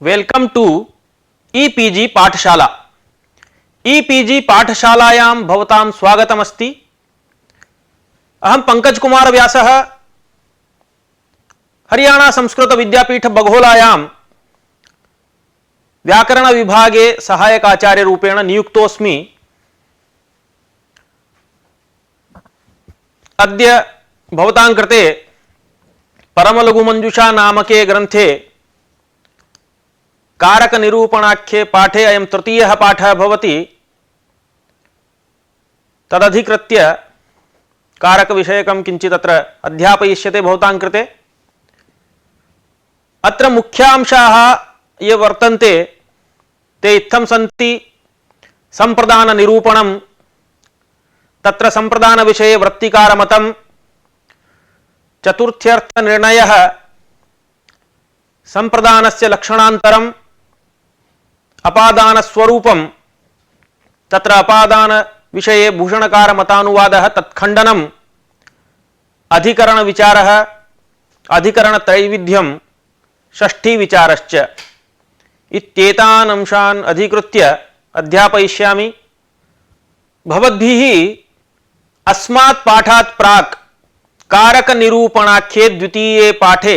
Welcome to e-PG पाठशाला। E-PG पाठशालायां भवतां स्वागतमस्ति। अहं पंकज कुमार व्यासः हरियाणा संस्कृत विद्यापीठ बघोलायां व्याकरण विभागे सहायक आचार्य रूपेण नियुक्तोऽस्मि। अद्य भवतां कृते परमलघुमंजुषा नामके ग्रंथे कारक निरूपणाख्ये पाठे अयं तृतीयः पाठः भवति। तदधिकृत्य कारक विषयकं किञ्चित् अत्र अध्यापयिष्यते भवतां कृते। अत्र मुख्यांशाः ये वर्तन्ते ते इत्थं सन्ति। संप्रदान निरूपणं, तत्र संप्रदान विषये वृत्तिकारमतं, चतुर्थ्यर्थ निर्णयः, संप्रदानस्य लक्षणान्तरम्, अपादान स्वरूपं, तत्र अपादान विषये भूषणकार मतानुवादः तत्खण्डनम्, अधिकरण विचारः, अधिकरण त्रैविध्यं, षष्ठी विचारश्च इत्येतान् अंशान् अधिकृत्य अध्यापयिष्यामि। भवद्भिः अस्मात् पाठात् प्राक् कारक निरूपणाख्ये द्वितीये पाठे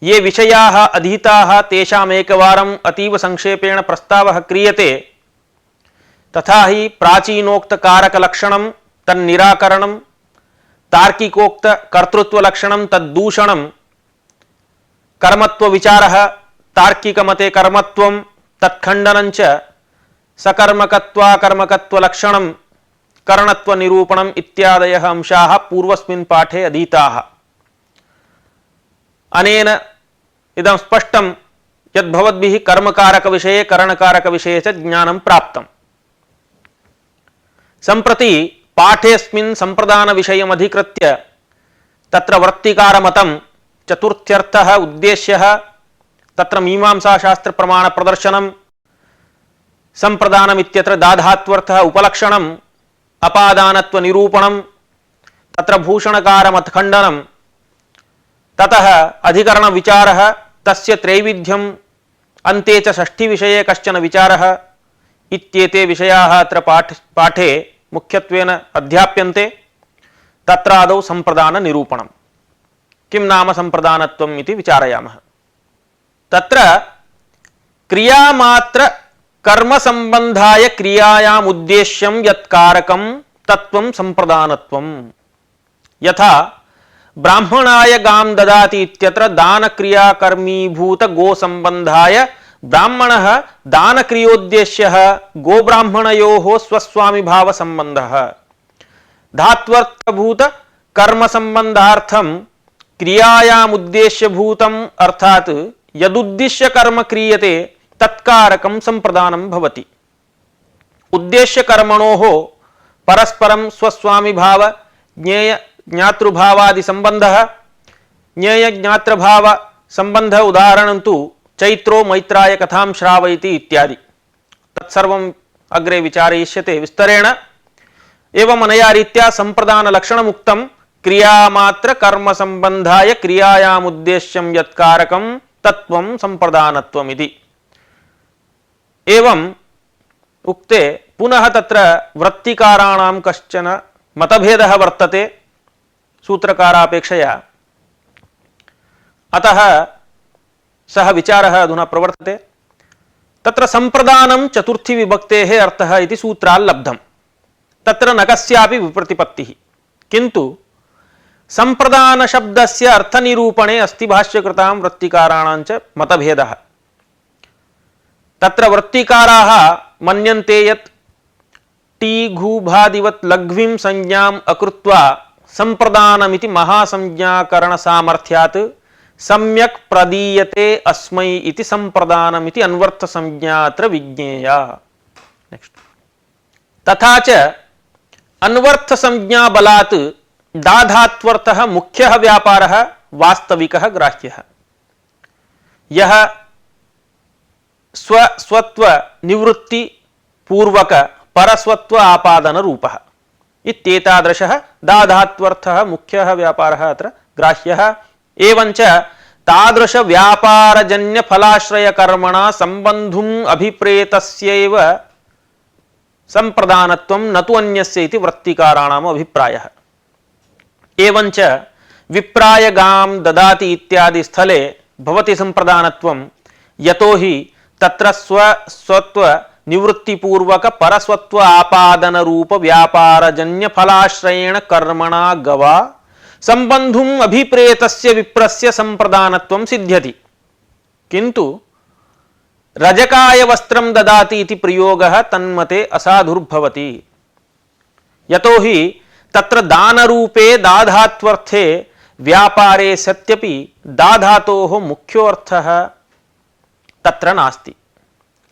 ये विषयाः अधीताः तेषाम् एकवारम् अतीव संक्षेपेण प्रस्तावः क्रियते। तथा हि प्राचीनोक्त कारक लक्षणं तन्निराकरणं, तार्किकोक्त कर्तृत्व लक्षणं तद्दूषणं, कर्मत्व विचारः, तार्किक मते कर्मत्वं तत्खण्डनं च, सकर्मकत्वाकर्मकत्व लक्षणं, करणत्व निरूपणम् इत्यादयः अंशाः पूर्वस्मिन् पाठे अधीताः। अनेन इदं स्पष्टं यत् भवद्भिः कर्मकारक विषये करणकारक विषये च ज्ञानं प्राप्तम्। सम्प्रति पाठेऽस्मिन् संप्रदान विषयम् अधिकृत्य तत्र वृत्तिकारमतं, चतुर्थ्यर्थः, उद्देश्यः, तत्र मीमांसाशास्त्र प्रमाण प्रदर्शनं, संप्रदानम् इत्यत्र दाधात्वर्थः उपलक्षणम्, अपादानत्व निरूपणं, तत्र भूषणकारमतखण्डनं, ततः अधिकरण विचारः, तस्य त्रैविध्यम्, अन्ते च षष्ठी विषये कश्चन विचारः इत्येते विषयाः अत्र पाठे मुख्यत्वेन अध्याप्यन्ते। तत्र आदौ संप्रदान निरूपणं। किं नाम संप्रदानत्वम् इति विचारयामः। तत्र क्रियामात्र कर्म संबंधाय क्रियायाम् उद्देश्यं यत् कारकं तत्त्वं संप्रदानत्वम्। यथा ब्राह्मणाय गां ददाति इत्यत्र दान क्रिया कर्मीभूत गो संबंधाय ब्राह्मणः दान क्रियोद्देश्यः गोब्राह्मणयोः स्वस्वामी भाव संबंधः। धात्वर्थभूत कर्म संबंधार्थं क्रियायाम् उद्देश्यभूतम् अर्थात् यदुद्दिश्य कर्म क्रियते तत्कारकं संप्रदानं भवति। उद्देश्य कर्मणोः परस्परं स्वस्वामी भाव ज्ञेय ज्ञातृभावादि संबंधः। ज्ञेय ज्ञातृभाव संबंध उदाहरणं तु चैत्रो मैत्राय कथां श्रावयति इत्यादि। तत्सर्वम् अग्रे विचारयिष्यते विस्तरेण। एवम् अनया रीत्या संप्रदान लक्षणमुक्तं। क्रियामात्र कर्म संबंधाय क्रियायाम् उद्देश्यं यत् कारकं तत्त्वं संप्रदानत्वम् इति। एवम् उक्ते पुनः तत्र वृत्तिकाराणां कश्चन मतभेदः वर्तते सूत्रकारापेक्षया। अतः सः विचारः अधुना प्रवर्तते। तत्र संप्रदानं चतुर्थी विभक्तेः अर्थः इति सूत्राल् लब्धम्। तत्र न कस्यापि विप्रतिपत्तिः, किन्तु संप्रदान शब्दस्य अर्थनिरूपणे अस्ति भाष्यकृतां वृत्तिकाराणां च मतभेदः। तत्र वृत्तिकाराः मन्यन्ते यत् टी घूभादिवत् लघ्वीं संज्ञाम् अकृत्वा संप्रदानमिति महासंज्ञाकरण सामर्थ्यात् सम्यक् प्रदीयते अस्मै इति संप्रदानमिति अन्वर्थ संज्ञा अत्र विज्ञेया। तथा च अन्वर्थ संज्ञा बलात् दाधात्वर्थः मुख्यः व्यापारः वास्तविकः ग्राह्यः। यः स्वस्वत्व निवृत्ति पूर्वक परस्वत्व आपादन रूपः इत्येतादृशः दाधात्वर्थः मुख्यः व्यापारः अत्र ग्राह्यः। एवञ्च तादृश व्यापारजन्य फलाश्रय कर्मणा संबंधुम अभिप्रेतस्यैव संप्रदानत्वं न तु अन्यस्य इति वृत्तिकाराणाम अभिप्रायः। एवंच विप्रायगाम ददाति इत्यादि स्थले भवति संप्रदानत्वं यतो हि तत्र स्वत्व निवृत्तिपूर्वक परस्वत्व आपादन रूप व्यापारजन्य फलाश्रयेण कर्मणा गवा संबंधुम अभिप्रेतस्य विप्रस्य संप्रदानत्वं सिद्ध्यति। किंतु रजकाय वस्त्रं ददाति इति प्रयोगः तन्मते असाधुर्भवति। यतो हि तत्र दानरूपे दाधात्वर्थे व्यापारे सत्यपि दाधातोः मुख्योऽर्थः तत्र नास्ति।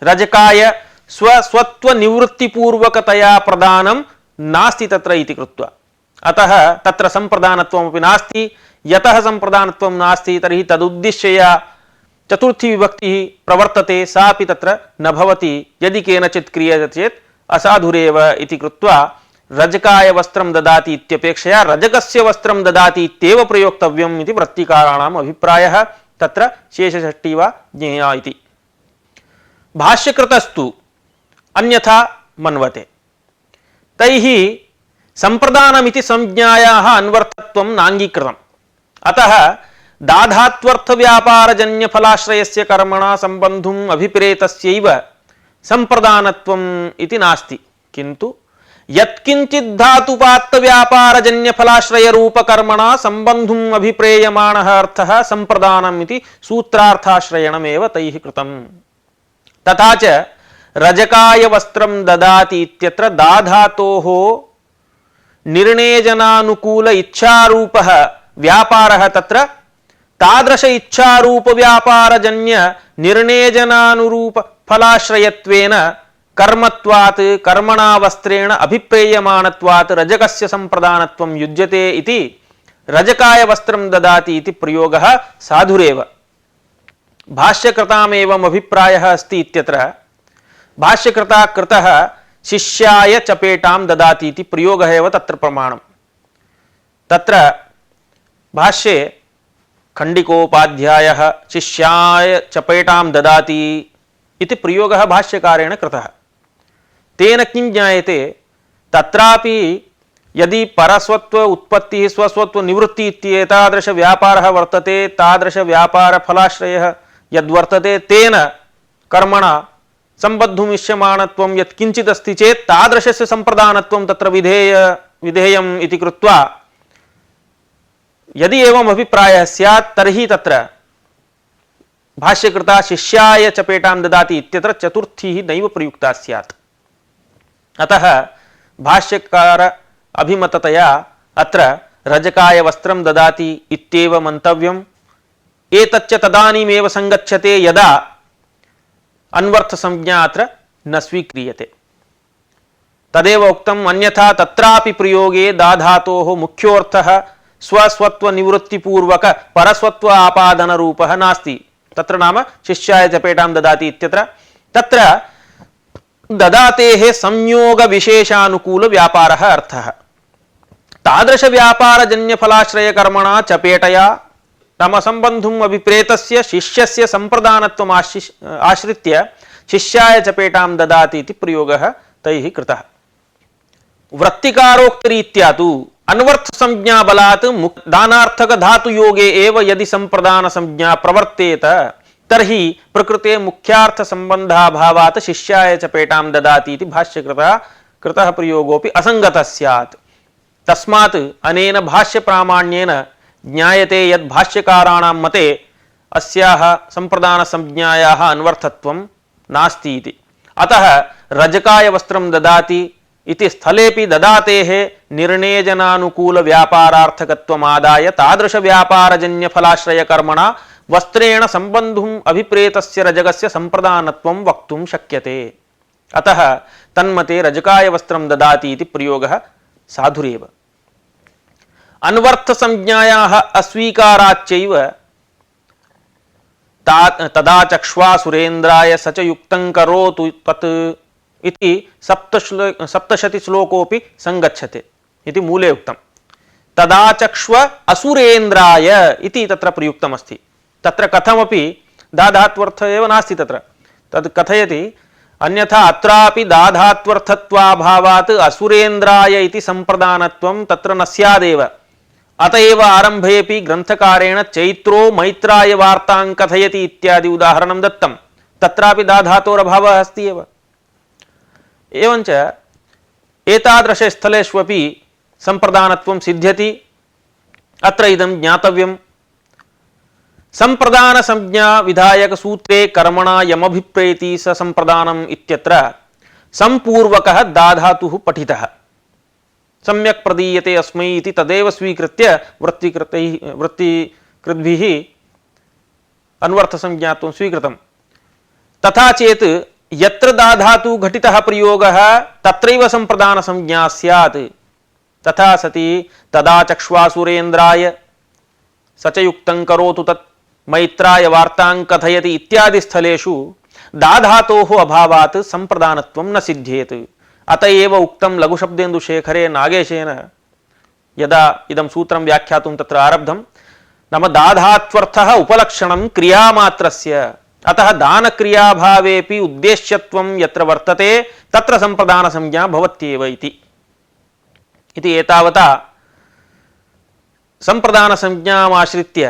रजकाय स्वस्वत्व निवृत्तिपूर्वकतया प्रदानं नास्ति तत्र इति कृत्वा अतः तत्र संप्रदानत्वमपि नास्ति। यतः संप्रदानत्वं नास्ति तर्हि तदुद्दिश्य चतुर्थी विभक्तिः प्रवर्तते सापि तत्र न भवति। यदि केनचित् क्रियते चेत् असाधुरेव इति कृत्वा रजकाय वस्त्रं ददाति इत्यपेक्षया रजकस्य वस्त्रं ददाति इत्येव प्रयोक्तव्यम् इति वृत्तिकाराणाम् अभिप्रायः। तत्र शेषषष्ठी वा ज्ञेया इति। भाष्यकृतस्तु अन्यथा मन्वते। तैः संप्रदानमिति संज्ञायाः अन्वर्थत्वं नाङ्गीकृतम्। अतः दाधात्वर्थ व्यापारजन्य फलाश्रयस्य कर्मणा संबंधुम अभिप्रेतस्यैव संप्रदानत्वम् इति नास्ति। किन्तु यत्किंचित् धातुपात्त व्यापारजन्य फलाश्रय रूप कर्मणा संबंधुम अभिप्रेयमाणः अर्थः संप्रदानम् इति सूत्रार्थाश्रयणमेव तैः कृतम्। तथा च रजकाय वस्त्रं ददाति इत्यत्र दाधातोः निर्णेजनानुकूल इच्छारूपः व्यापारः तत्र तादृश इच्छारूप व्यापारजन्य निर्णेजनानुरूप फलाश्रयत्वेन कर्मत्वात् कर्मणा वस्त्रेण अभिप्रेयमाणत्वात् रजकस्य संप्रदानत्वं युज्यते इति रजकाय वस्त्रं ददाति इति प्रयोगः साधुरेव। भाष्यकृतामेवम् अभिप्रायः अस्ति इत्यत्र भाष्यकृता कृतः शिष्याय चपेटां ददाति इति प्रयोगः एव तत्र प्रमाणम्। तत्र भाष्ये खण्डिकोपाध्यायः शिष्याय चपेटां ददाति इति प्रयोगः भाष्यकारेण कृतः। तेन किं ज्ञायते तत्रापि यदि परस्वत्व उत्पत्तिः स्वस्वत्व निवृत्ति इत्येतादृश व्यापारः वर्तते तादृश व्यापार फलाश्रयः यद्वर्तते तेन कर्मणा संबद्धुमिष्यमाणत्वं यत्किंचित् अस्ति चेत् तादृशस्य संप्रदानत्वं तत्र विधेयम् इति कृत्वा यदि एवम् अभिप्रायः स्यात् तर्हि तत्र भाष्यकृता शिष्याय चपेटां ददाति इत्यत्र चतुर्थी नैव प्रयुक्ता स्यात्। अतः भाष्यकार अभिमततया अत्र रजकाय वस्त्रं ददाति इत्येव मन्तव्यम्। एतच्च तदानीमेव संगच्छते यदा अन्वर्थ संज्ञा अत्र न स्वीक्रियते। तदेव उक्तम् अन्यथा तत्रापि प्रयोगे दाधातोः मुख्योऽर्थः स्वस्वत्व निवृत्तिपूर्वक परस्वत्व आपादन रूपः नास्ति। तत्र नाम शिष्याय चपेटां ददाति इत्यत्र तत्र ददातेः संयोग विशेषानुकूल व्यापारः अर्थः। तादृश व्यापारजन्य फलाश्रय कर्मणा चपेटया नाम संबंधुम अभिप्रेतस्य शिष्यस्य संप्रदानत्वम् आश्रित्य शिष्याय चपेटां ददाति इति प्रयोगः तैः कृतः। वृत्तिकारोक्तरीत्या तु अन्वर्थ संज्ञा बलात् दानार्थक धातु योगे एव यदि संप्रदान संज्ञा प्रवर्तेत तर्हि प्रकृते मुख्यार्थ संबंधाभावात् शिष्याय चपेटां ददाति इति भाष्यकृतः प्रयोगोऽपि असंगतः स्यात्। तस्मात् अनेन भाष्य प्रामाण्येन ज्ञायते यद् भाष्यकाराणां मते अस्याः संप्रदान संज्ञायाः अन्वर्थत्वं नास्ति इति। अतः रजकाय वस्त्रं ददाति इति स्थलेपि ददातेः निर्णेजनानुकूल व्यापारार्थकत्वमादाय तादृश व्यापारजन्य फलाश्रय कर्मणा वस्त्रेण संबंधुम् अभिप्रेतस्य रजकस्य संप्रदानत्वं वक्तुं शक्यते। अतः तन्मते रजकाय वस्त्रं ददाति इति प्रयोगः साधुरेव। अन्वर्थ संज्ञायाः अस्वीकाराच्चैव तदा चक्ष्वा सुरेन्द्राय स च युक्तं करोतु तत् इति सप्तशति श्लोकोऽपि संगच्छते इति मूले उक्तं। तदा चक्ष्व असुरेन्द्राय इति तत्र प्रयुक्तमस्ति। तत्र कथमपि दाधात्वर्थः एव नास्ति तत्र तद् कथयति अन्यथा अत्रापि दाधात्वर्थत्वाभावात् असुरेन्द्राय इति संप्रदानत्वं तत्र न स्यादेव अतएव आरंभेऽपि ग्रंथकारेण चैत्रो मैत्राय वार्तां कथयति इत्यादि उदाहरणं दत्तं तत्रापि दाधातोरभावः अस्ति एव। एवञ्च एतादृशस्थलेष्वपि संप्रदानत्वं सिद्ध्यति। अत्र इदं ज्ञातव्यं संप्रदान संज्ञा विधायक सूत्रे कर्मणा यमभिप्रेति स संप्रदानम् इत्यत्र संपूर्वकः दाधातुः पठितः सम्यक् प्रदीयते अस्मै इति तदेव स्वीकृत्य वृत्तिकृद्भिः अन्वर्थसंज्ञात्वं स्वीकृतं। तथा चेत् यत्र दाधातु घटितः प्रयोगः तत्रैव संप्रदानसंज्ञा स्यात्। तथा सति तदा चक्ष्वासुरेन्द्राय स च युक्तं करोतु तत् मैत्राय वार्तां कथयति इत्यादि स्थलेषु दाधातोः अभावात् संप्रदानत्वं न सिद्ध्येत्। अतएव उक्तं लघुशब्देन्दुशेखरे नागेशेन यदा इदं सूत्रं व्याख्यातुं तत्र आरब्धं नाम दाधात्वर्थः उपलक्षणं क्रियामात्रस्य अतः दानक्रियाभावेपि उद्देश्यत्वं यत्र वर्तते तत्र संप्रदानसंज्ञा भवत्येव इति एतावता संप्रदानसंज्ञामाश्रित्य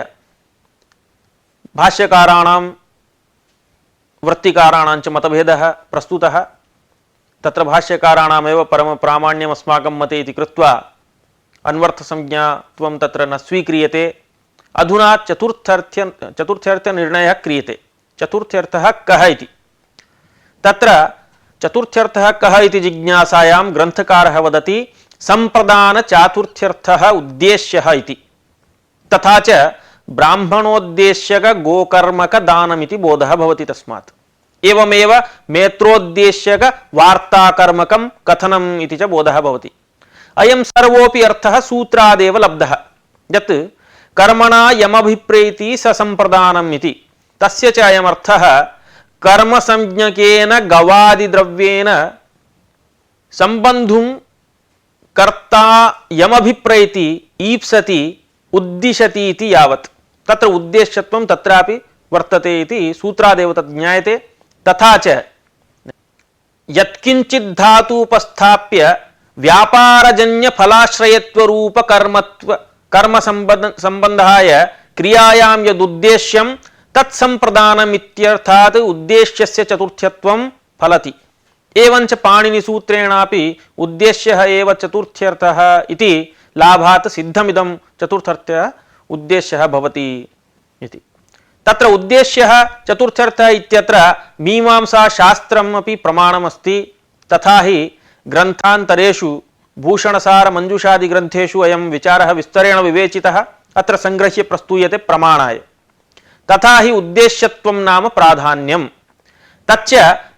भाष्यकाराणां वृत्तिकाराणां च मतभेदः प्रस्तुतः। तत्र भाष्यकाराणामेव परम प्रामाण्यम् अस्माकं मते इति कृत्वा अन्वर्थसंज्ञात्वं तत्र न स्वीक्रियते। अधुना चतुर्थ्यर्थनिर्णयः क्रियते। चतुर्थ्यर्थः कः इति तत्र चतुर्थ्यर्थः कः इति जिज्ञासायां ग्रन्थकारः वदति संप्रदानचातुर्थ्यर्थः उद्देश्यः इति तथा च ब्राह्मणोद्देश्यक गोकर्मक दानमिति बोधः भवति। तस्मात् एवमेव मेत्रोद्देश्यक वार्ताकर्मकं कथनम् इति च बोधः भवति। अयं सर्वोऽपि अर्थः सूत्रादेव लब्धः यत् कर्मणा यमभिप्रेति स संप्रदानम् इति तस्य च अयमर्थः कर्मसंज्ञकेन गवादिद्रव्येन सम्बन्धुं कर्ता यमभिप्रेति ईप्सति उद्दिशति इति यावत् तत्र उद्देश्यत्वं तत्रापि वर्तते इति सूत्रादेव तत् ज्ञायते। तथा च यत्किंचित् धातुपस्थाप्य व्यापारजन्य फलाश्रयत्वरूप कर्म संबंधाय क्रियायां यदुद्देश्यं तत्संप्रदानम् इत्यर्थात् उद्देश्यस्य चतुर्थ्यत्वं फलति। एवञ्च पाणिनिसूत्रेणापि उद्देश्यः एव चतुर्थ्यर्थः इति लाभात् सिद्धमिदं चतुर्थर्थः उद्देश्यः भवति इति। तत्र उद्देश्यः चतुर्थर्थः इत्यत्र मीमांसा शास्त्रम् अपि प्रमाणमस्ति। तथा हि ग्रन्थान्तरेषु भूषणसार मंजूषादि ग्रन्थेषु अयं विचारः विस्तरेण विवेचितः अत्र संग्रह्य प्रस्तूयते प्रमाणाय। तथा हि उद्देश्यत्वं नाम प्राधान्यं तच्च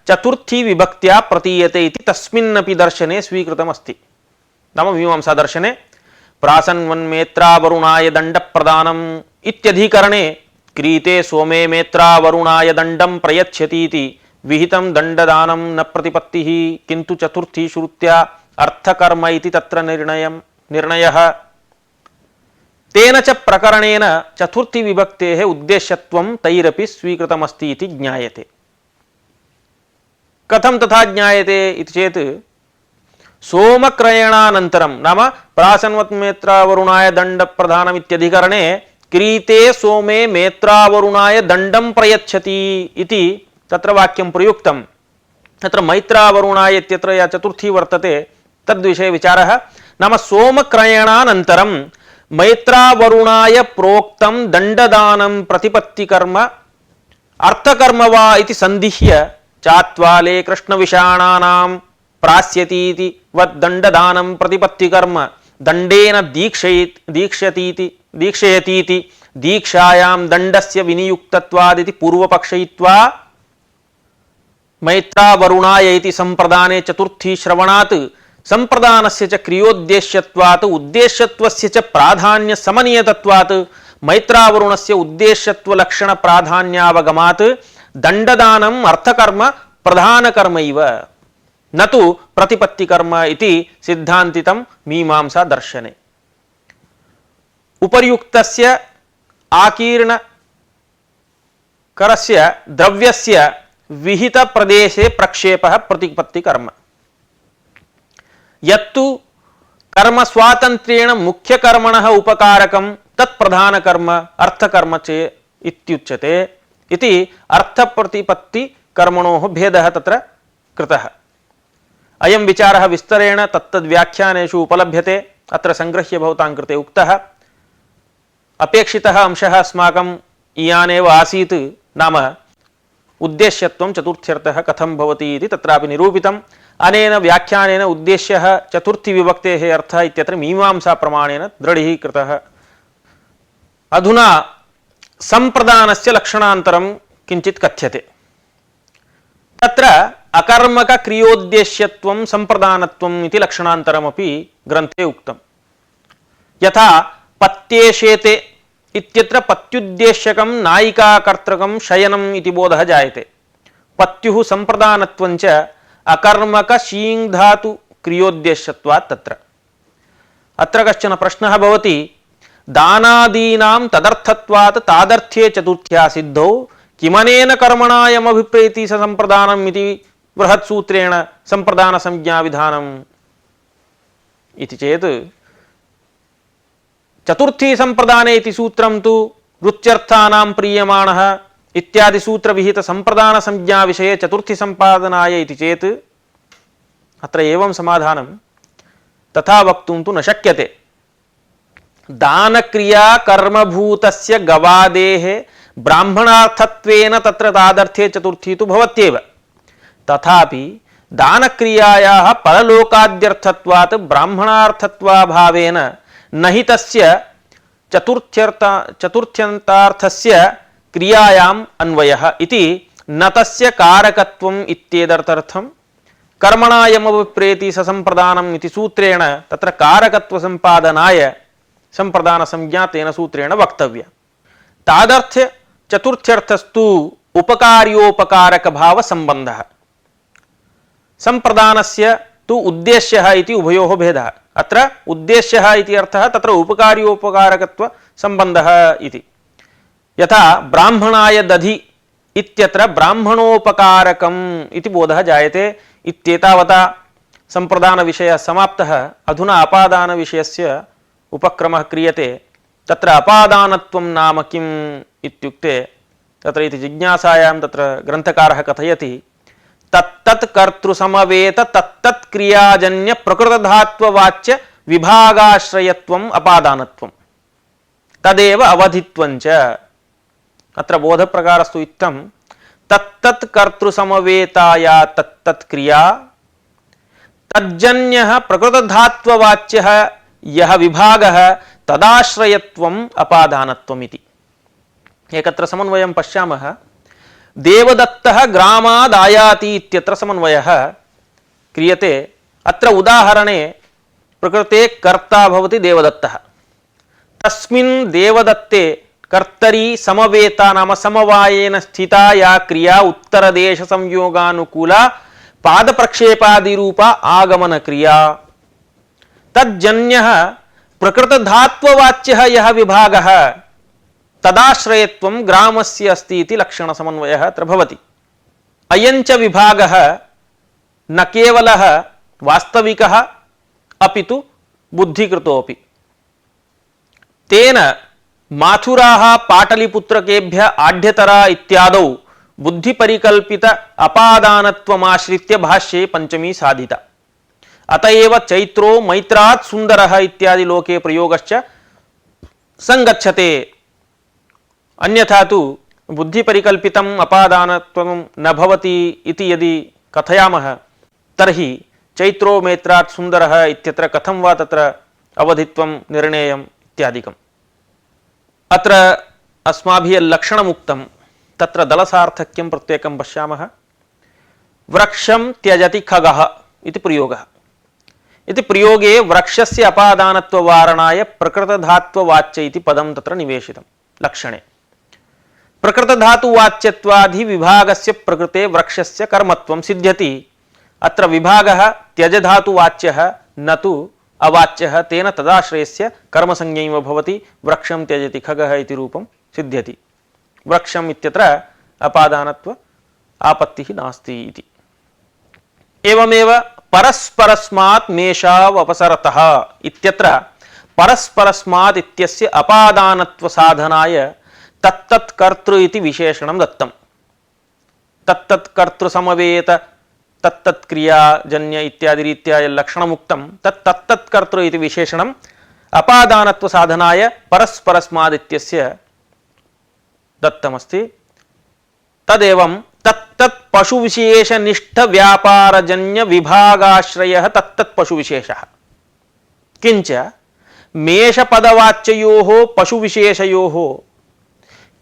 चतुर्थी विभक्त्या प्रतीयते इति तस्मिन्नपि दर्शने स्वीकृतमस्ति। नाम मीमांसा दर्शने प्रासन्वन्मेत्रावरुणाय दण्डप्रदानम् इत्यधिकरणे क्रीते सोमे मेत्रावरुणाय दण्डं प्रयच्छतीति विहितं दण्डदानं न प्रतिपत्तिः किन्तु चतुर्थी श्रुत्या अर्थकर्म इति तत्र निर्णयः। तेन च प्रकरणेन चतुर्थी विभक्तेः उद्देश्यत्वं तैरपि स्वीकृतमस्ति इति ज्ञायते। कथं तथा ज्ञायते इति चेत् सोमक्रयणानन्तरं नाम प्रासन्वन्मेत्रावरुणाय दण्डप्रदानम् इत्यधिकरणे क्रीते सोमे मेत्रावरुणाय दण्डं प्रयच्छति इति तत्र वाक्यं प्रयुक्तं। तत्र मैत्रावरुणाय इत्यत्र या चतुर्थी वर्तते तद्विषये विचारः नाम सोमक्रयणानन्तरं मैत्रावरुणाय प्रोक्तं दण्डदानं प्रतिपत्तिकर्म अर्थकर्म वा इति संदिह्य चात्वाले कृष्णविषाणानां प्रास्यतीति वद्दण्डदानं प्रतिपत्तिकर्म दण्डेन दीक्षयतीति दीक्षायां दण्डस्य विनियुक्तत्वादिति पूर्वपक्षयित्वा मैत्रावरुणाय इति संप्रदाने चतुर्थी श्रवणात् संप्रदानस्य च क्रियोद्देश्यत्वात् उद्देश्यत्वस्य च प्राधान्य समनीयतत्वात् मैत्रावरुणस्य उद्देश्यत्वलक्षण प्राधान्यावगमात् दण्डदानम् अर्थकर्म प्रधानकर्मैव न तु प्रतिपत्तिकर्म इति सिद्धान्तितं मीमांसा दर्शने। उपर्युक्तस्य आकीर्ण करस्य द्रव्यस्य विहित प्रदेशे प्रक्षेपः प्रतिपत्ति कर्म। यत्तु कर्म स्वातंत्र्येण मुख्य कर्मणः उपकारकं तत् प्रधान कर्म अर्थकर्म चे इत्युच्यते इति अर्थ प्रतिपत्ति कर्मणोः भेदः तत्र कृतः। अयं विचारः विस्तरेण तत्तद् व्याख्यानेषु उपलभ्यते। अत्र संगृह्य भवतां कृते उक्तः अपेक्षितः अंशः अस्माकम् इयानेव आसीत्, नाम उद्देश्यत्वं चतुर्थ्यर्थः कथं भवति इति तत्रापि निरूपितम्। अनेन व्याख्यानेन उद्देश्यः चतुर्थी विभक्तेः अर्थः इत्यत्र मीमांसा प्रमाणेन दृढीकृतः। अधुना संप्रदानस्य लक्षणान्तरं किञ्चित् कथ्यते। तत्र अकर्मक क्रियोद्देश्यत्वं संप्रदानत्वम् इति लक्षणान्तरमपि ग्रन्थे उक्तम्। यथा पत्येषेते इत्यत्र पत्युद्देश्यकं नायिकाकर्तृकं शयनम् इति बोधः जायते। पत्युः संप्रदानत्वं च अकर्मक शीङ् धातु क्रियोद्देश्यत्वात् तत्र। अत्र कश्चन प्रश्नः भवति, दानादीनां तदर्थत्वात् तादर्थ्ये चतुर्थ्या सिद्धौ किमनेन कर्मणायमभिप्रेति स संप्रदानम् इति बृहत्सूत्रेण संप्रदान संज्ञा विधानम् इति चेत् चतुर्थी संप्रदाने इति सूत्रं तु रुच्यर्थानां प्रीयमाणः इत्यादि सूत्र विहित संप्रदान संज्ञा विषये चतुर्थी संपादनाय इति चेत् अत्र एवं समाधानं तथा वक्तुं तु न शक्यते। दान क्रिया कर्मभूतस्य गवादेः ब्राह्मणार्थत्वेन तत्र तादर्थ्ये चतुर्थी तु भवत्येव। तथापि दान क्रियायाः परलोकाद्यर्थत्वात् ब्राह्मणार्थत्वाभावेन न हि तस्य चतुर्थ्यन्तार्थस्य क्रियायाम् अन्वयः इति न तस्य कारकत्वम् इत्येतदर्थं कर्मणायमभिप्रेति स संप्रदानम् इति सूत्रेण तत्र कारकत्व संपादनाय संप्रदान संज्ञा तेन सूत्रेण वक्तव्या। तादर्थ्य चतुर्थ्यर्थस्तु उपकार्योपकारक भाव संबंधः। संप्रदानस्य तु उद्देश्यः इति उभयोः भेदः। अत्र उद्देश्यः इति अर्थः, तत्र उपकार्योपकारकत्व संबंधः इति। यथा ब्राह्मणाय दधि इत्यत्र ब्राह्मणोपकारकम् इति बोधः जायते। इत्येतावता संप्रदान विषयः समाप्तः। अधुना अपादान विषयस्य उपक्रमः क्रियते। तत्र अपादानत्वं नाम किम् इत्युक्ते तत्र इति जिज्ञासायां तत्र ग्रन्थकारः कथयति, तत्तत् कर्तृसमवेत तत्तत् क्रियाजन्य प्रकृतधात्ववाच्य विभागाश्रयत्वम् अपादानत्वम् तदेव अवधित्वं च। अत्र बोधप्रकारस्तु इत्थं, तत्तत् कर्तृसमवेताया तत्तत् क्रिया तज्जन्यः प्रकृतधात्ववाच्यः यः विभागः तदाश्रयत्वम् अपादानत्वम् इति। एकत्र समन्वयं पश्यामः। देवदत्तः ग्रामादायाति इत्यत्र समन्वयः क्रियते। अत्र उदाहरणे प्रकृते कर्ता भवति देवदत्तः। तस्मिन् देवदत्ते कर्तरी समवेता नाम समवायेन स्थिता या क्रिया उत्तरदेश संयोगानुकूला पादप्रक्षेपादिरूपा आगमन क्रिया, तज्जन्यः प्रकृतधात्ववाच्यः यः विभागः तदाश्रयत्वं ग्रामस्य अस्ति इति लक्षण समन्वयः अत्र भवति। अयञ्च विभागः न केवलः वास्तविकः अपितु बुद्धिकृतोऽपि। तेन माथुराः पाटलिपुत्रकेभ्यः आढ्यतरा इत्यादौ बुद्धिपरिकल्पित अपादानत्वमाश्रित्य भाष्ये पंचमी साधिता। अतएव चैत्रो मैत्रात् सुंदरः इत्यादि लोके प्रयोगश्च संगच्छते। अन्यथा तु बुद्धिपरिकल्पितम् अपादानत्वं न भवति इति यदि कथयामः तर्हि चैत्रो मैत्रात् सुंदरः इत्यत्र कथं वा तत्र अवधित्वं निर्णेयम् इत्यादिकम्। अत्र अस्माभिः लक्षणमुक्तं, तत्र दलसार्थक्यं प्रत्येकं पश्यामः। वृक्षं त्यजति खगः इति प्रयोगः। इति प्रयोगे वृक्षस्य अपादानत्ववारणाय प्रकृतधात्ववाच्य इति पदं तत्र निवेशितं लक्षणे। प्रकृतधातुवाच्यत्वादि विभागस्य प्रकृते वृक्षस्य कर्मत्वं सिद्ध्यति। अत्र विभागः त्यजधातुवाच्यः न तु अवाच्यः, तेन तदाश्रयस्य कर्मसंज्ञैव भवति। वृक्षं त्यजति खगः इति रूपं सिद्ध्यति। वृक्षम् इत्यत्र अपादानत्व आपत्तिः नास्ति इति। एवमेव परस्परस्मात् मेषाव अपसरतः इत्यत्र परस्परस्मात् इत्यस्य अपादानत्व साधनाय तत्तत् कर्तृ इति विशेषणं दत्तम्। तत्तत् कर्तृ समवेत तत्तत् क्रियाजन्य इत्यादि रीत्या लक्षणमुक्तं तत्तत् कर्तृ इति विशेषणम् अपादानत्व साधनाय परस्परस्माद् इत्यस्य दत्तमस्ति। तदेवं तत्तत् पशुविशेषनिष्ठ व्यापारजन्य विभागाश्रयः तत्तत् पशुविशेषः। किंच मेषपदवाच्ययोः पशुविशेषयोः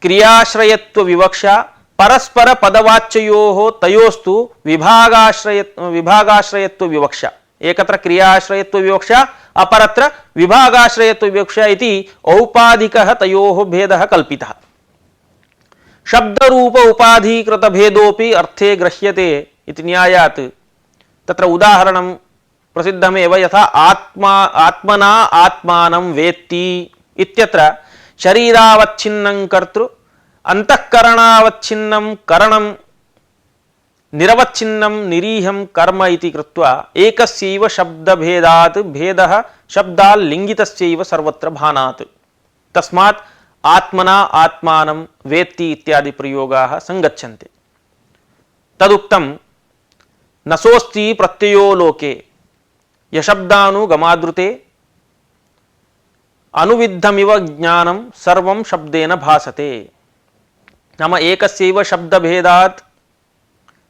क्रियाश्रयत्व विवक्षा परस्पर पदवाच्ययोः तयोस्तु विभागाश्रयत्व विवक्षा। एकत्र क्रियाश्रयत्व विवक्षा अपरत्र विभागाश्रयत्व विवक्षा इति औपाधिकः तयोः भेदः कल्पितः। शब्दरूप उपाधिकृत भेदोपि अर्थे गृह्यते इति न्यायात् तत्र उदाहरणं प्रसिद्धमेव। यथा आत्मना आत्मानं वेत्ति इत्यत्र शरीरावच्छिन्नं कर्तृ अंतःकरणावच्छिन्नं करणं निरवच्छिन्नं निरीहं कर्म इति कृत्वा एकस्यैव शब्दभेदात् भेदः शब्दाल् लिङ्गितस्यैव सर्वत्र भानात्। तस्मात् आत्मना आत्मानं वेत्ति इत्यादि प्रयोगाः संगच्छन्ते। तदुक्तं नसोस्ति प्रत्ययो लोके यशब्दानुगमादृते अनुविद्धमिव ज्ञानं सर्वं शब्देन भासते। नाम एकस्यैव शब्दभेदात्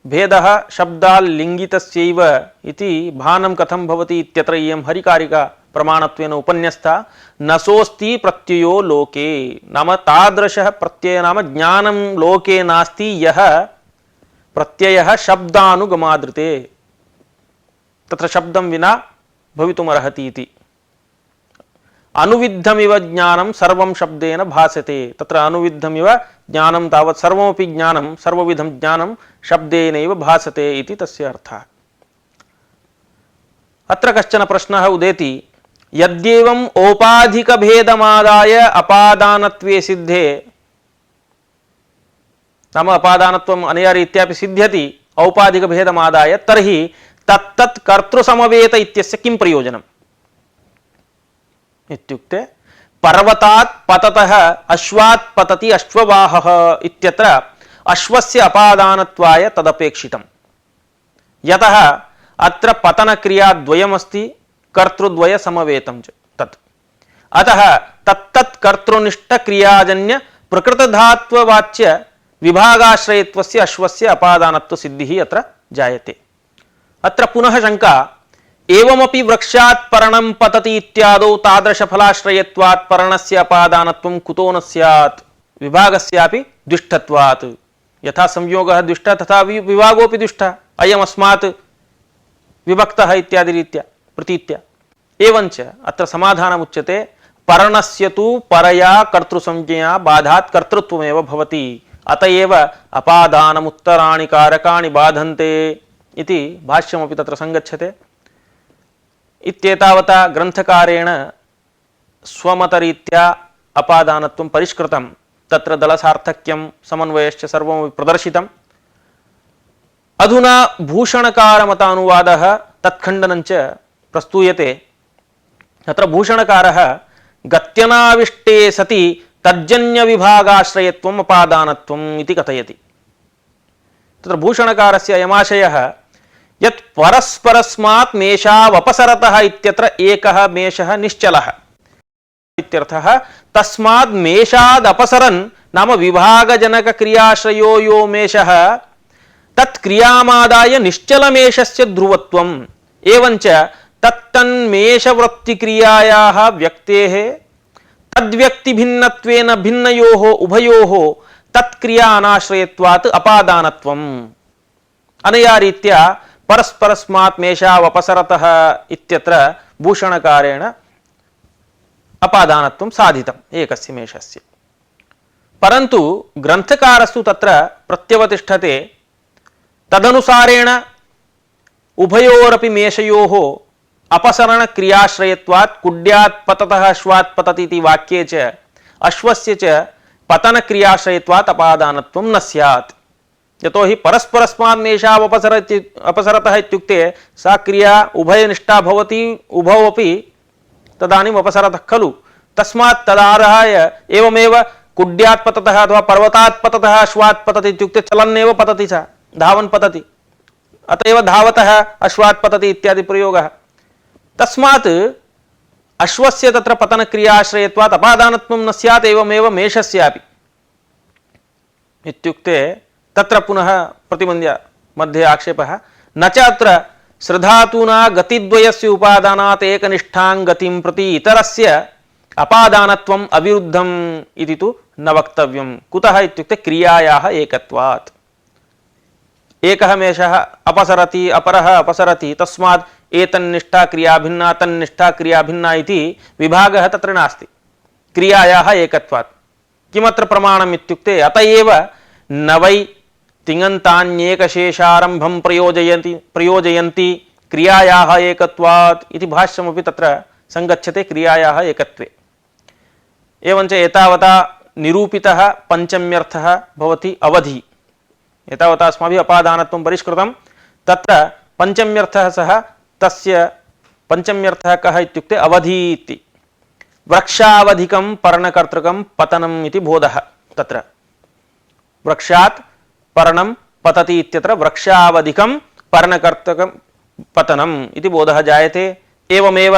भेदः शब्दाल् लिङ्गितस्यैव इति भानं कथं भवति इत्यत्र इयं हरिकारिका प्रमाणत्वेन उपन्यस्ता। नसोस्ति प्रत्ययो लोके नाम तादृशः प्रत्यय नाम ज्ञानं लोके नास्ति यः प्रत्ययः शब्दानुगमादृते तत्र शब्दं विना भवितुमर्हति इति। अनुविद्धमिव ज्ञानं सर्वं शब्देन भासते। तत्र अनुविद्धमिव ज्ञानं तावत् सर्वमपि ज्ञानं सर्वविधं ज्ञानं शब्देनैव भासते इति तस्य अर्थः। अत्र कश्चन प्रश्नः उदेति। यद्येवम् औपाधिकभेदमादाय अपादानत्वे सिद्धे नाम अपादानत्वम् अनया रीत्यापि सिद्ध्यति औपाधिकभेदमादाय तर्हि तत्तत् कर्तृसमवेत इत्यस्य किं प्रयोजनम् इत्युक्ते पर्वतात् पततः अश्वात् पतति अश्ववाहः इत्यत्र अश्वस्य अपादानत्वाय तदपेक्षितम्। यतः अत्र पतनक्रियाद्वयमस्ति कर्तृद्वय समवेतं च तत्। अतः तत्तत् कर्तृनिष्ठ क्रियाजन्य प्रकृतधात्ववाच्य विभागाश्रयत्वस्य अश्वस्य अपादानत्व सिद्धिः अत्र जायते। अत्र पुनः शंका। एवमपि वृक्षात् पर्णं पतति इत्यादौ तादृशफलाश्रयत्वात् पर्णस्य अपादानत्वं कुतो न स्यात् विभागस्यापि दुष्टत्वात्। यथा संयोगः दुष्टः तथा विभागोऽपि दुष्टः अयमस्मात् विभक्तः इत्यादि रीत्या प्रतीत्या। एवञ्च अत्र समाधानमुच्यते पर्णस्य तु परया कर्तृसंज्ञया बाधात् कर्तृत्वमेव भवति। अतएव अपादानमुत्तराणि कारकाणि बाधन्ते इति भाष्यमपि तत्र संगच्छते। इत्येतावता ग्रंथकारेण स्वमतरीत्या अपादानत्वं परिष्कृतं। तत्र दलसार्थक्यं समन्वयश्च सर्वमपि प्रदर्शितम्। अधुना भूषणकारमतानुवादः तत्खण्डनञ्च प्रस्तूयते। तत्र भूषणकारः गत्यनाविष्टे सति तज्जन्यविभागाश्रयत्वम् अपादानत्वम् इति कथयति। तत्र भूषणकारस्य अयमाशयः यत् परस्परस्मात् मेषावपसरतः इत्यत्र एकः मेषः निश्चलः इत्यर्थः। तस्माद् मेषाद् अपसरन् नाम विभागजनक क्रियाश्रयो यो मेषः तत्क्रियामादाय निश्चलमेषस्य ध्रुवत्वम्। एवञ्च तत्तन्मेषवृत्तिक्रियायाः व्यक्तेः तद्व्यक्तिभिन्नत्वेन भिन्नयोः उभयोः तत्क्रिया अनाश्रयत्वात् अपादानत्वम्। अनया रीत्या परस्परस्मात् मेषावपसरतः इत्यत्र भूषणकारेण अपादानत्वं साधितम् एकस्य मेषस्य। परन्तु ग्रन्थकारस्तु तत्र प्रत्यवतिष्ठते तदनुसारेण उभयोरपि मेषयोः अपसरण क्रियाश्रयत्वात् कुड्यात् पततः अश्वात् पतति इति वाक्ये च अश्वस्य च पतन क्रियाश्रयत्वात् अपादानत्वं न स्यात्। यतो हि अपसरतः इत्युक्ते सा क्रिया उभयनिष्ठा भवति, उभौ अपि तदानीम् अपसरतः खलु। तस्मात् तदारहाय एवमेव कुड्यात् पततः अथवा पर्वतात् पततः अश्वात् पतति इत्युक्ते चलन्नेव पतति, सा धावन् पतति, अतएव धावतः अश्वात् पतति इत्यादि प्रयोगः। तस्मात् अश्वस्य तत्र पतन क्रियाश्रयत्वात् अपादानत्वं न स्यात्, एवमेव मेषस्यापि इत्युक्ते तत्र पुनः प्रतिबन्ध्य मध्ये आक्षेपः न च अत्र श्रधातूना गतिद्वयस्य उपादानात् एकनिष्ठां गतिं प्रति इतरस्य अपादानत्वम् अविरुद्धम् इति तु न वक्तव्यम्। कुतः इत्युक्ते क्रियायाः एकत्वात्। एकः मेषः अपसरति, अपरः अपसरति, तस्मात् एतन्निष्ठा क्रिया भिन्ना तन्निष्ठा क्रिया भिन्ना इति विभागः तत्र नास्ति, क्रियायाः एकत्वात्। किमत्र प्रमाणम् इत्युक्ते अतएव न वै तिङन्तान्येकशेषारम्भं प्रयोजयन्ति क्रियायाः एकत्वात् इति भाष्यमपि तत्र संगच्छते क्रियायाः एकत्वे। एवञ्च एतावता निरूपितः पञ्चम्यर्थः भवति अवधि। एतावता अस्माभिः अपादानत्वं परिष्कृतं, तत्र पञ्चम्यर्थः सः तस्य पञ्चम्यर्थः कः इत्युक्ते अवधि इति। वृक्षावधिकं पर्णकर्तृकं पतनम् इति बोधः। तत्र वृक्षात् पर्णं पतति इत्यत्र वृक्षावधिकं पर्णकर्तृकं पतनम् इति बोधः जायते। एवमेव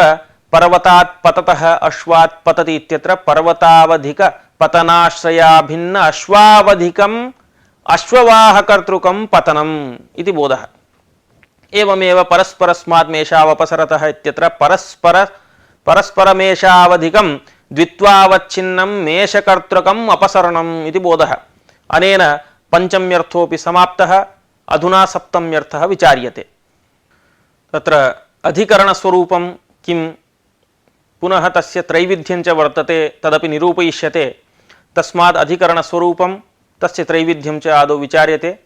पर्वतात् पततः अश्वात् पतति इत्यत्र पर्वतावधिक पतनाश्रयाभिन्न अश्वावधिकम् अश्ववाहकर्तृकं पतनम् इति बोधः। एवमेव परस्परस्मात् मेषावपसरतः इत्यत्र परस्परमेषावधिकं द्वित्वावच्छिन्नं मेषकर्तृकम् अपसरणम् इति बोधः। अनेन पञ्चम्यर्थोऽपि समाप्तः। अधुना सप्तम्यर्थः विचार्यते। तत्र अधिकरणस्वरूपं किं, पुनः तस्य त्रैविध्यं च वर्तते, तदपि निरूपयिष्यते। तस्मात् अधिकरणस्वरूपं तस्य त्रैविध्यं च आदौ विचार्यते।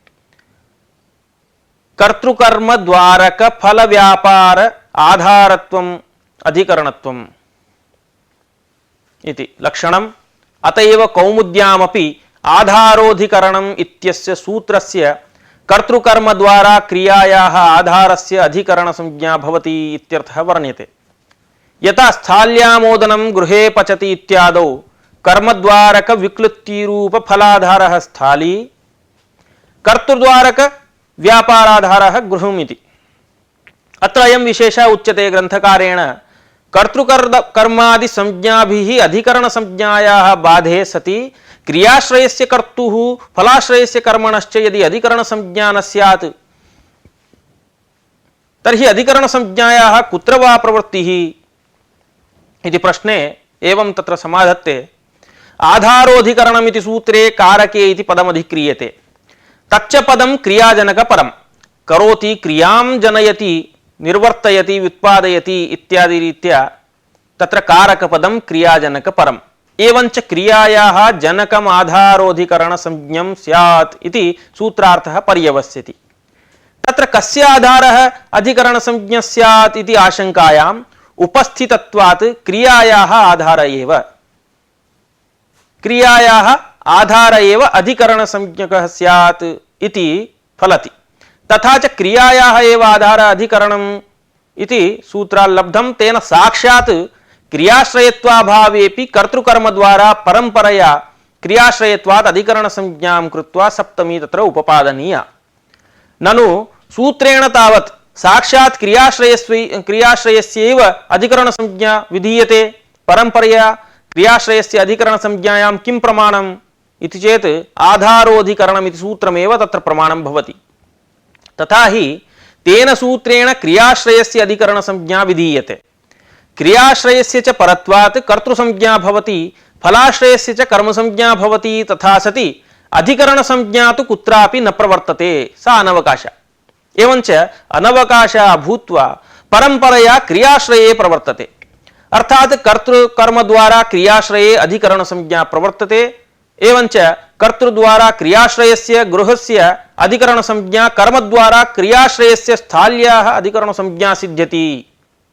कर्तृकर्म द्वारक फल व्यापार आधारत्वम् अधिकरणत्वम् इति लक्षणम्। अतएव कौमुद्यामपि आधारोधिकरणम् इत्यस्य सूत्रस्य कर्तृकर्म द्वारा क्रियायाः आधारस्य अधिकरण संज्ञा भवति इत्यर्थः वर्ण्यते। यथा स्थाल्यामोदनं गृहे पचति इत्यादौ कर्मद्वारक विक्लृतिरूप फलाधारः स्थाली, कर्तृद्वारक व्यापाराधारः गृहमिति। अत्र अयं विशेषः उच्यते ग्रन्थकारेण। कर्तृकर्मादि संज्ञाभिः अधिकरण संज्ञायाः बाधे सति क्रियाश्रयस्य कर्तुः फलाश्रयस्य कर्मणश्च यदि अधिकरण संज्ञा न स्यात् तर्हि अधिकरण संज्ञायाः कुत्र वा प्रवृत्तिः इति प्रश्ने एवं तत्र समाधत्ते। आधारोधिकरणमिति सूत्रे कारके इति पदमधिक्रियते। तच्च पदं क्रियाजनक परं करोति, क्रियां जनयति, निर्वर्तयति, व्युत्पादयति इत्यादि रीत्या तत्र कारकपदं क्रियाजनक परम्। एवञ्च क्रियायाः जनकम् आधारोधिकरण संज्ञं स्यात् इति सूत्रार्थः पर्यवस्यति। तत्र कस्य आधारः अधिकरण संज्ञः स्यात् इति आशंकायाम् उपस्थितत्वात् क्रियायाः आधार एव, क्रियायाः आधार एव अधिकरण संज्ञकः स्यात् इति फलति। तथा च क्रियायाः एव आधार अधिकरणम् इति सूत्राल्लब्धं। तेन साक्षात् क्रियाश्रयत्वाभावेपि कर्तृकर्म द्वारा परंपरया क्रियाश्रयत्वात् अधिकरण संज्ञां कृत्वा सप्तमी तत्र उपपादनीया। ननु सूत्रेण तावत् साक्षात् क्रियाश्रयस्यैव अधिकरण संज्ञा विधीयते, परंपरया क्रियाश्रयस्य अधिकरण संज्ञायां किं प्रमाणम् इति चेत् आधारोधिकरणम् इति सूत्रमेव तत्र प्रमाणं भवति। तथा हि तेन सूत्रेण क्रियाश्रयस्य अधिकरण संज्ञा विधीयते। क्रियाश्रयस्य च परत्वात् कर्तृसंज्ञा भवति, फलाश्रयस्य च कर्मसंज्ञा भवति। तथा सति अधिकरण संज्ञा तु कुत्रापि न प्रवर्तते, सा अनवकाशा। एवञ्च अनवकाशा भूत्वा परंपरया क्रियाश्रये प्रवर्तते। अर्थात कर्तृकर्म द्वारा क्रियाश्रये अधिकरण संज्ञा प्रवर्तते। एवञ्च कर्तृद्वारा क्रियाश्रयस्य गृहस्य अधिकरण संज्ञा कर्म द्वारा क्रियाश्रयस्य स्थाल्याः अधिकरण संज्ञा सिद्ध्यति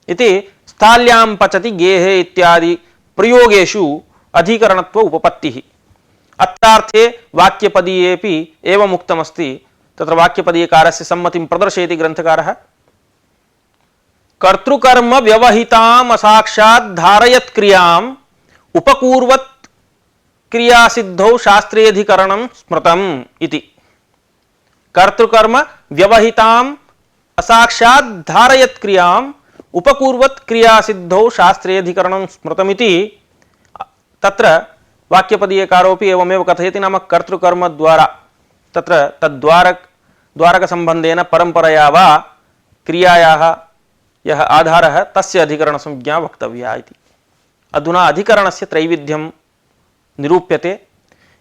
इति स्थाल्यां पचति गेहे इत्यादि प्रयोगेषु अधिकरणत्व उपपत्तिः। अत्रार्थे वाक्यपदीयेपि एवम् उक्तमस्ति। तत्र वाक्यपदीयकारस्य सम्मतिं प्रदर्शयति ग्रन्थकारः। कर्तृकर्म व्यवहिताम् असाक्षात् धारयत् क्रियाम् उपपूर्वत् क्रियासिद्धौ शास्त्रेऽधिकरणं स्मृतम् इति। कर्तृकर्म व्यवहिताम् असाक्षात् धारयत् क्रियाम् उपपूर्वत् क्रियासिद्धौ शास्त्रेऽधिकरणं स्मृतमिति तत्र वाक्यपदीयकारोपि एवमेव कथयति। नाम कर्तृकर्म द्वारा तत्र तद्द्वारक संबंधेन परंपरया वा क्रियायाः यः आधारः तस्य अधिकरण संज्ञा वक्तव्या इति। अधुना अधिकरणस्य त्रैविध्यं निरूप्यते।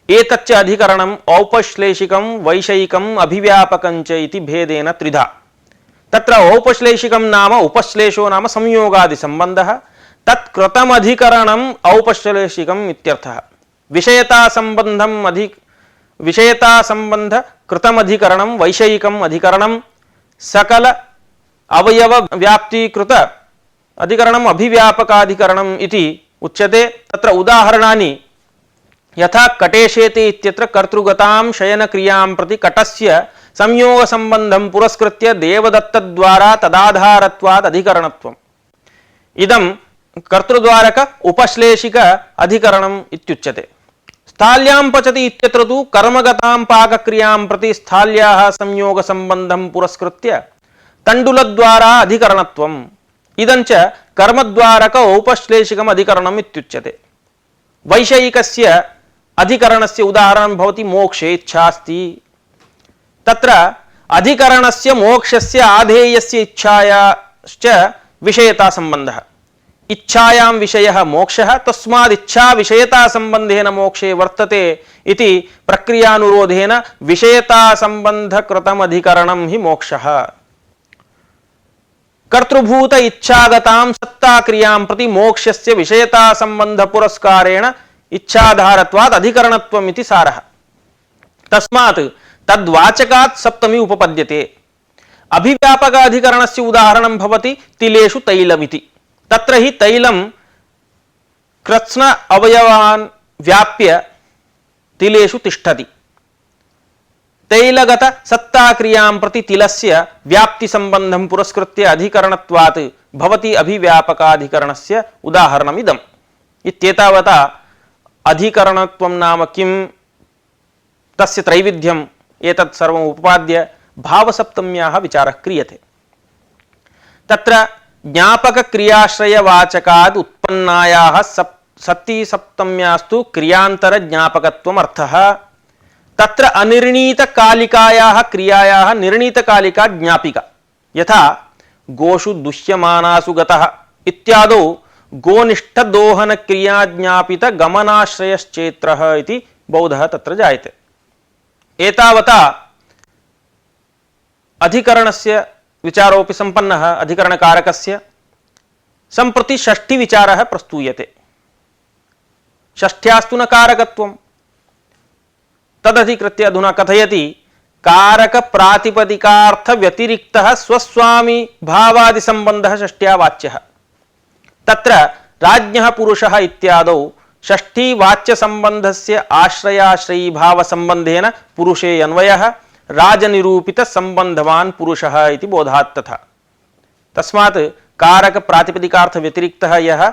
एतच्च अधिकरणम् औपश्लेषिकं वैषयिकम् अभिव्यापकं च इति भेदेन त्रिधा। तत्र औपश्लेषिकं नाम उपश्लेषो नाम संयोगादि संबंधः। तत्कृतम् अधिकरणम् औपश्लेषिकम् इत्यर्थः। विषयता संबंध कृतम् अधिकरणं वैषयिकम् अधिकरणं सकल अवयव व्याप्तीकृत अधिकरणम् अभिव्यापकाधिकरणम् इति उच्यते। तत्र उदाहरणानि यथा कटेशेते इत्यत्र कर्तृगतां शयनक्रियां प्रति कटस्य संयोग संबंधं पुरस्कृत्य देवदत्तद्वारा तदाधारत्वात् अधिकरणत्वम्। इदं कर्तृद्वारक उपश्लेषिक अधिकरणम् इत्युच्यते। स्थाल्यां पचति इत्यत्र तु कर्मगतां पाकक्रियां प्रति स्थाल्याः संयोग संबंधं पुरस्कृत्य तण्डुलद्वारा अधिकरणत्वम्। इदञ्च कर्मद्वारक औपश्लेषिकम् अधिकरणम् इत्युच्यते। वैषयिकस्य अधिकरणस्य उदाहरणं भवति मोक्षे इच्छा अस्ति। तत्र अधिकरणस्य मोक्षस्य आधेयस्य इच्छायाश्च विषयता संबंधः। इच्छायां विषयः मोक्षः, तस्माद् इच्छा विषयता संबंधेन मोक्षे वर्तते इति प्रक्रियानुरोधेन विषयता संबंधकृतम् अधिकरणं हि मोक्षः। कर्तृभूत इच्छागतां सत्ता क्रियां प्रति मोक्षस्य विषयता संबंध पुरस्कारेण इच्छाधारत्वात् अधिकरणत्वम् इति सारः। तस्मात् तद्वाचकात् सप्तमी उपपद्यते। अभिव्यापक अधिकरणस्य उदाहरणं भवति तिलेषु तैलमिति। तत्र हि तैलं कृत्स्न अवयवान् व्याप्य तिलेषु तिष्ठति। तैलगत सत्ता क्रियां प्रति तिलस्य व्याप्ति संबंधं पुरस्कृत्य अधिकरणत्वात् भवति अभिव्यापकाधिकरणस्य उदाहरणमिदम्। इत्येतावता अधिकरणत्वं नाम किं, तस्य त्रैविध्यम् एतत् सर्वम् उपपाद्य भावसप्तम्याः विचारः क्रियते। तत्र ज्ञापक क्रियाश्रयवाचकाद् उत्पन्नायाः सति सप्तम्यास्तु क्रियांतर ज्ञापकत्वम् अर्थः। तत्र अनिर्णीत कालिकायाः क्रियायाः निर्णीत कालिका ज्ञापिका। यथा गोषु दुह्यमानासु गतः इत्यादौ गोनिष्ठ दोहन क्रिया ज्ञापित गमनाश्रयश्चेत्रः इति बोधः तत्र जायते। एतावता अधिकरणस्य विचारोपि संपन्नः अधिकरणकारकस्य। सम्प्रति षष्ठी विचारः प्रस्तूयते। षष्ठ्यास्तु न कारकत्वम्। तदधिकृत्य अधुना कथयति कारक प्रातिपदिकार्थ व्यतिरिक्तः स्वस्वामी भावादि संबंधः षष्ठ्या वाच्यः। तत्र राज्ञः पुरुषः इत्यादौ षष्ठी वाच्य संबंधस्य आश्रयाश्रयी भाव संबंधेन पुरुषे अन्वयः राजनिरूपित संबंधवान पुरुषः इति बोधात् तथा। तस्मात् कारक प्रातिपदिकार्थ व्यतिरिक्तः यः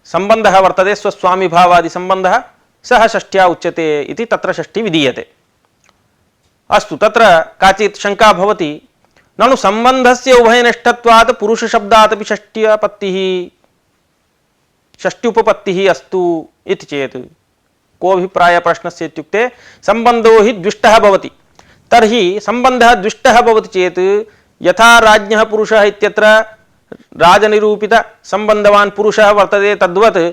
संबंधः वर्तते स्वस्वामी भावादि संबंधः सः षष्ठ्या उच्यते इति तत्र षष्ठी विधीयते। अस्तु, तत्र काचित् शंका भवति, ननु संबंधस्य उभयनिष्ठत्वात् पुरुष शब्दात् अपि षष्ठी उपपत्तिः अस्तु इति चेत् कोऽभिप्रायः प्रश्नस्य इत्युक्ते संबंधो हि द्विष्टः भवति। तर्हि संबंधः द्विष्टः भवति चेत् यथा राज्ञः पुरुषः इत्यत्र राजनिरूपित संबंधवान् पुरुषः वर्तते तद्वत्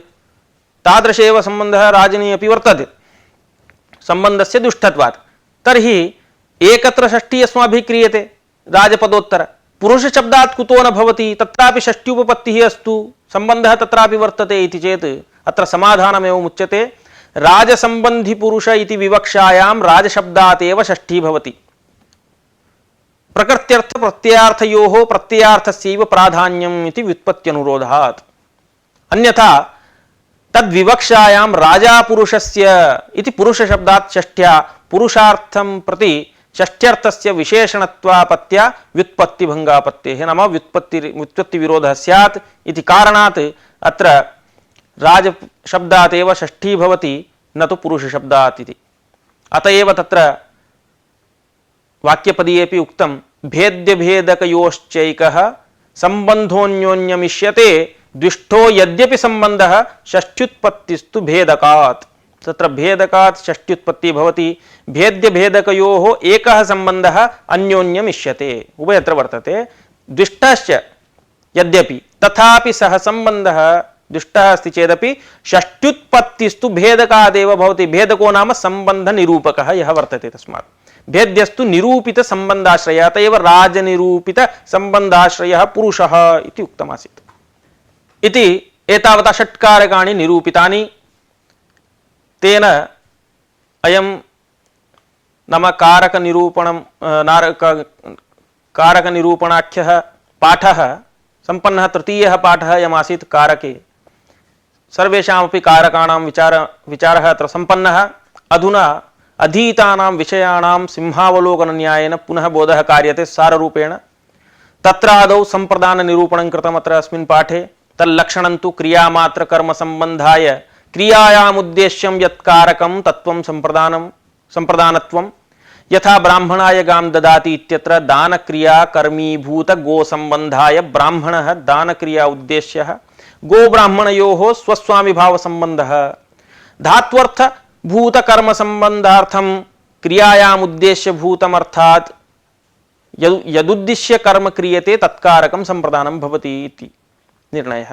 तादृशेव संबंधः राजनी अपि वर्तते संबंधस्य दुष्टत्वात्। तर्हि एकत्र षष्ठी अस्माभिः क्रियते राजपदोत्तर, पुरुष शब्दात् कुतो न भवति, तत्रापि षष्ठी उपपत्तिः अस्तु, संबंधः तत्रापि वर्तते इति चेत् अत्र समाधानमेव उच्यते। राजसंबंधी पुरुष इति विवक्षायां राजशब्दात् एव षष्ठी भवति। प्रकृत्यर्थ प्रत्ययार्थयोः प्रत्ययार्थस्यैव प्राधान्यम् इति व्युत्पत्त्यनुरोधात्। अन्यथा तद्विवक्षायां राजा पुरुषस्य इति पुरुषशब्दात् षष्ठ्या पुरुषार्थं प्रति षष्ठ्यर्थस्य विशेषणत्वापत्या व्युत्पत्तिभंगापत्तेः नाम व्युत्पत्तिविरोधः स्यात् इति कारणात् अत्र राज शब्दात् एव षष्ठी भवति न तु पुरुषशब्दात् इति। अतएव तत्र वाक्यपदीयेपि उक्तं भेद्यभेदकयोश्चैकः सम्बन्धोऽन्योन्यमिष्यते द्विष्ठो यद्यपि सम्बन्धः षष्ठ्युत्पत्तिस्तु भेदकात्। तत्र भेदकात् षष्ठ्युत्पत्तिः भवति। भेद्यभेदकयोः एकः सम्बन्धः अन्योन्यमिष्यते उभयत्र वर्तते। द्विष्ठश्च यद्यपि तथापि सः सम्बन्धः दुष्टः अस्ति चेदपि षष्ठ्युत्पत्तिस्तु भेदकादेव भवति। भेदको नाम सम्बन्धनिरूपकः यः वर्तते। तस्मात् भेद्यस्तु निरूपित सम्बन्धाश्रयः, अत एव राजनिरूपित सम्बन्धाश्रयः पुरुषः इति उक्तमासीत्। इति एतावता षट्कारकाणि निरूपितानि। तेन अयं नाम कारकनिरूपणाख्यः पाठः सम्पन्नः। तृतीयः पाठः अयमासीत् कारके। सर्वेषामपि कारकाणां विचारः अत्र सम्पन्नः। अधुना अधीतानां विषयाणां सिंहावलोकनन्यायेन पुनः बोधः कार्यते साररूपेण। तत्र आदौ सम्प्रदाननिरूपणं कृतम् अत्र अस्मिन् पाठे। तल्लक्षणं तु क्रियामात्रकर्मसम्बन्धाय क्रियायामुद्देश्यं यत्कारकं तत्त्वं सम्प्रदानत्वं। यथा ब्राह्मणाय गां ददाति इत्यत्र दानक्रिया कर्मीभूत गोसम्बन्धाय ब्राह्मणः दानक्रिया उद्देश्यः, गोब्राह्मणयोः स्वस्वामिभाव संबंधः। धात्वर्थ भूत कर्म संबंधार्थम क्रियायाम उद्देश्य भूतम अर्थात यदुद्देश्य कर्म क्रियते तत्कारकं संप्रदानं भवति इति निर्णयः।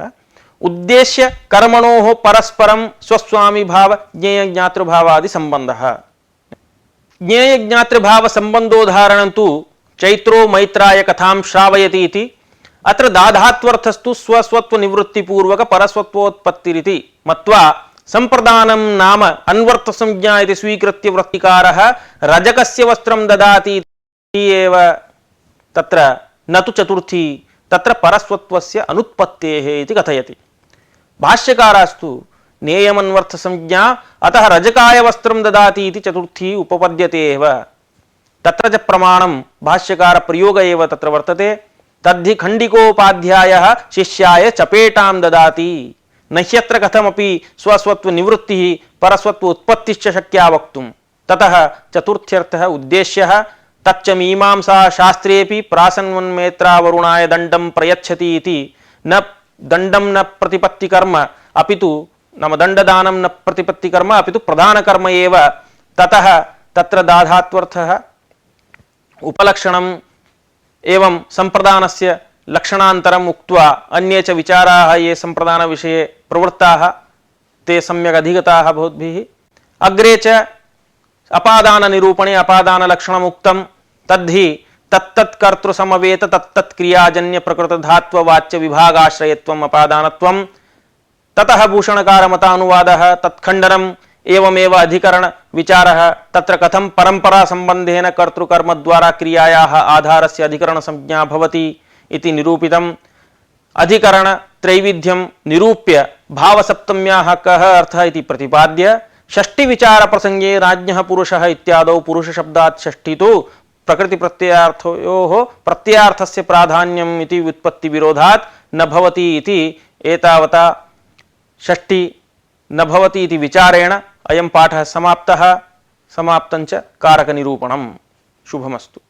उद्देश्य कर्मणोः परस्परं स्वस्वामी भाव ज्ञेय ज्ञातृभावादि संबंधः। ज्ञेय ज्ञातृभाव संबंधोदाहरणं तु चैत्रो मैत्राय कथां श्रावयति इति। अत्र दाधात्वर्थस्तु स्वस्वत्व निवृत्तिपूर्वक परस्वत्वोत्पत्तिरिति मत्वा संप्रदानं नाम अन्वर्थ संज्ञा इति स्वीकृत्य वृत्तिकारः रजकस्य वस्त्रं ददाति एव तत्र न तु चतुर्थी तत्र परस्वत्वस्य अनुत्पत्तेः इति कथयति। भाष्यकारास्तु नेयमन्वर्थ संज्ञा अतः रजकाय वस्त्रं ददाति इति चतुर्थी उपपद्यते एव। तत्र च प्रमाणं भाष्यकार प्रयोग एव तत्र वर्तते। तद्धि खंडिकोपाध्यायः शिष्याय चपेटां ददाति न ह्यत्र कथमपि स्वस्वत्व निवृत्तिः परस्वत्व उत्पत्तिश्च शक्या वक्तुं। ततः चतुर्थ्यर्थः उद्देश्यः तच्च मीमांसा शास्त्रेऽपि प्रासन्वन्मेत्रावरुणाय दण्डं प्रयच्छति इति। न दण्डं न प्रतिपत्तिकर्म अपितु नाम दण्डदानं न प्रतिपत्तिकर्म अपितु प्रधानकर्म एव। ततः तत्र दाधात्वर्थः उपलक्षणम् एवं संप्रदानस्य लक्षणान्तरम् उक्त्वा अन्ये च विचाराः ये संप्रदान विषये प्रवृत्ताः ते सम्यक् अधिगताः भवद्भिः। अग्रे च अपादान निरूपणे अपादान लक्षणम् उक्तं। तद्धि तत्तत् कर्तृसमवेत तत्तत् क्रियाजन्य प्रकृत धात्व वाच्य विभागाश्रयत्वम् अपादानत्वम्। ततः भूषणकार मतानुवादः तत्खण्डनम् एवमेव अधिकरण विचारः। तत्र कथं परंपरा संबंधेन कर्तृकर्म द्वारा क्रियायाः आधारस्य अधिकरण संज्ञा भवति इति निरूपितम्। अधिकरण त्रैविध्यं निरूप्य भावसप्तम्याः कः अर्थः इति प्रतिपाद्य षष्टि विचार प्रसंगे राज्ञः पुरुषः इत्यादौ पुरुष शब्दात् षष्ठी तु प्रकृति प्रत्ययार्थयोः प्रत्ययार्थस्य प्राधान्यम् इति व्युत्पत्ति विरोधात् न भवति इति। एतावता षष्ठी न भवति इति विचारेण अयं पाठः समाप्तः। समाप्तं च कारकनिरूपणम्। शुभमस्तु।